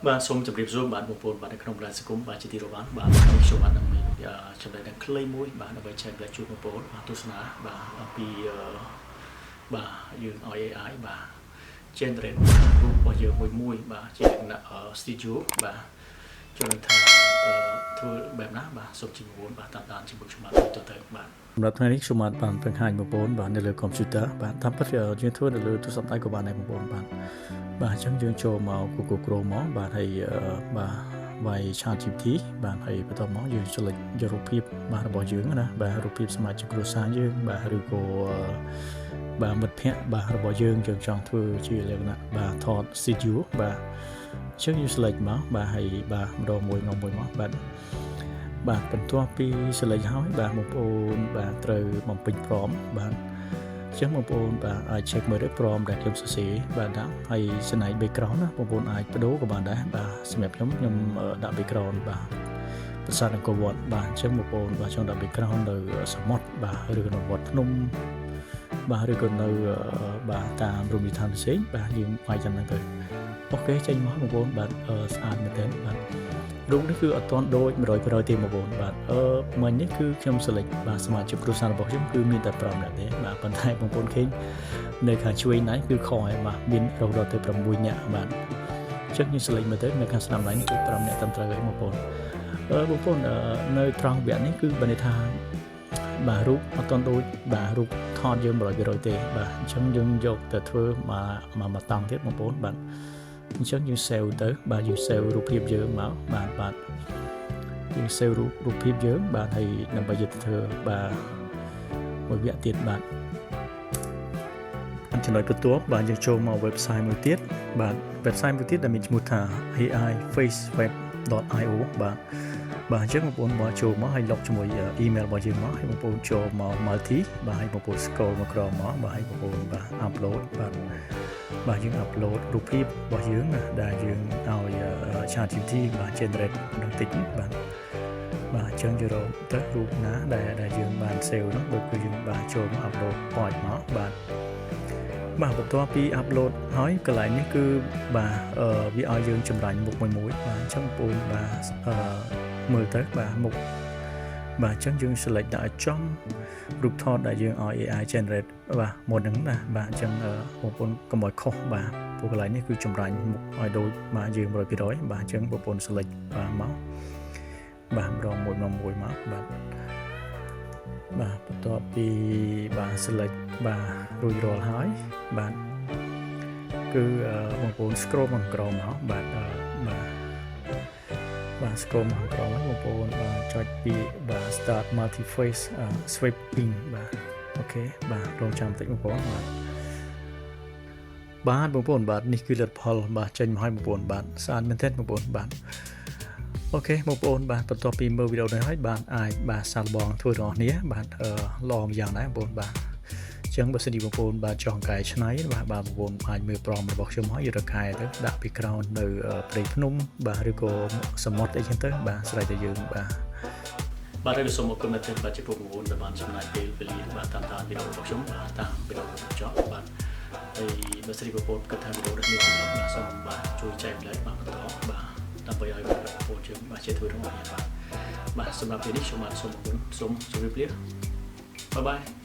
បាទសូមជម្រាបសួរបាទបងប្អូនបាទនៅក្នុងរ៉ាសង្គមបាទជាទីរបានបាទខ្ញុំបាទនឹងមានចំណេះដឹងខ្លីមួយបាទដើម្បីចែករំលែកជូនបងប្អូនបាទទស្សនាបាទអំពីបាទយើងឲ្យ AI បាទ generate រូបរបស់យើងមួយបាទជាលក្ខណៈ studio បាទចូលនឹងថាធ្វើបែបណាបាទសូមជម្រាបបាទតាមដានជាមួយខ្ញុំបាទទៅបាទសម្រាប់ថ្ងៃនេះខ្ញុំបានបង្ហាញបងប្អូនបាទនៅលើ computer បាទតាមពិតយើងធ្វើនៅលើទូរស័ព្ទដៃក៏បានដែរបងប្អូនបាទអញ្ចឹងយើងចូលមក Google Chrome មកបាទហើយបាទវាយ ChatGPT បាទហើយបន្ទាប់មកយើង select យករូបភាពបាទរបស់យើងណាបាទរូបភាពសមាជិកគ្រួសារយើងបាទឬក៏បាទមិត្តភ័ក្តិបាទរបស់យើងចង់ធ្វើជាលក្ខណៈបាទថត studio បាទអញ្ចឹងយើង select មកបាទហើយបាទម្ដងមួយមកបាទបន្ទាប់ពី select ហើយបាទបងប្អូនបាទត្រូវបំពេញ prompt បាទអញ្ចឹងបងប្អូនបាទអាច check មើលទៅ prompt ដែលខ្ញុំសរសេរបាទដាក់ហើយស្នៃ background ណាបងប្អូនអាចបដូរក៏បានដែរបាទសម្រាប់ខ្ញុំដាក់ background បាទភាសាអង្គរវត្តបាទអញ្ចឹងបងប្អូនបាទចង់ដាក់ background នៅសមុទ្របាទឬក៏នៅវត្តភ្នំបាទឬក៏នៅបាទតាមរមណីយដ្ឋានផ្សេងបាទយើងវាយចាំហ្នឹងទៅអូខេចេញមកបងប្អូនបាទស្អាតមែនទែនបាទរូបនេះគឺអត់ទាន់ដូច 100% ទេបងប្អូនបាទមិញនេះគឺខ្ញុំ select បាទសមាជិកគ្រួសាររបស់ខ្ញុំគឺមានតែ5នាក់ទេបាទប៉ុន្តែបងប្អូនឃើញនៅខាងឆ្វេងណាគឺខហើយបាទមានរហូតដល់ទៅ6នាក់បាទអញ្ចឹងខ្ញុំ select មើលទៅនៅខាងស្ដាំដៃនេះគឺ5នាក់ត្រឹមត្រូវហើយបងប្អូនបងប្អូននៅត្រង់វគ្គនេះគឺបានន័យថាបាទរូបអត់ទាន់ដូចបាទរូបថតយើង 100% ទេបាទអញ្ចឹងយើងយកទៅធ្វើមកតង់ទៀតបងប្អូនបាទអញ្ចឹងយើង save ទៅបាទយើង save រូបភាពយើងមកបាទយើង save រូបភាពយើងបាទហើយដើម្បីយកទៅធ្វើបាទមួយវគ្គទៀតបាទចំណុចបន្ទាប់បាទយើងចូលមក website មួយទៀតបាទ website មួយទៀតដែលមានឈ្មោះថា aifaceweb.io បាទអញ្ចឹងបងប្អូនមកចូលមកហើយ log ជាមួយ email របស់យើងមកហើយបងប្អូនចូលមក multi បាទហើយបងប្អូន scroll មកក្រោមមកបាទហើយបងប្អូនបាទ upload បាទយើង upload រូបភាពរបស់យើងណាដែលយើងឲ្យ ChatGPT បាទ generate នឹងតិចបាទអញ្ចឹងយើងរកទៅរូបណាដែលយើងបាន save នោះដូចគឺយើងបាទចូលមក upload point មកបាទបន្ទាប់ពី upload ហើយកន្លែងនេះគឺបាទវាឲ្យយើងចម្រាញ់មុខមួយបាទអញ្ចឹងបងប្អូនបាទមើលទៅបាទមុខបាទអញ្ចឹងយើង select ដាក់ឲ្យចំរូបថតដែលយើងឲ្យ AI generate បាទមុនហ្នឹងណាបាទអញ្ចឹងបងប្អូនកុំឲ្យខុសបាទព្រោះកន្លែងនេះគឺចម្រាញ់មុខឲ្យដូចបាទយើង 100% បាទអញ្ចឹងបងប្អូន select បាទមកបាទម្ដងមួយមកបាទបន្ទាប់ពីបាទ select បាទរួចរាល់ហើយបាទគឺបងប្អូន scroll មកក្រោមមកបាទ scroll មកក្រោមហើយបងប្អូនបាទចុចពីបាទ start multi-phase sweeping បាទអូខេបាទរងចាំបន្តិចបងប្អូនបាទបងប្អូនបាទនេះគឺលទ្ធផលបាទចេញមកឲ្យបងប្អូនបាទស្អាតមែនទែនបងប្អូនបាទអូខេបងប្អូនបាទបន្ទាប់ពីមើលវីដេអូនេះហើយបាទអាចបាទសាកល្បងធ្វើទាំងអស់គ្នាបាទល្អម្យ៉ាងដែរបងប្អូនបាទអញ្ចឹងបើសិនជាបងប្អូនបាទចង់កែច្នៃបាទបងប្អូនអាចមើលប្រមរបស់ខ្ញុំហើយយកទៅកែទៅដាក់ background នៅព្រៃភ្នំបាទឬក៏សមុទ្រអីចឹងទៅបាទស្រេចតែយើងបាទហើយសូមអរគុណមែនទែនបាទចំពោះបងប្អូនដែលបានចំណាយពេលវេលាបាទតាមដានវីដេអូរបស់ខ្ញុំបាទតាមវីដេអូបញ្ចប់បាទហើយបើសិនជាបងប្អូនគិតថាវីដេអូនេះមានប្រយោជន៍បាទសូមបាទជួយចែករំលែកបាទបន្តបាទដើម្បីឲ្យបងប្អូនយើងបាទជាធ្វើរបស់យើងបាទសម្រាប់ពេលនេះខ្ញុំបាទសូមអរគុណសូមជម្រាបលាបាយបាយ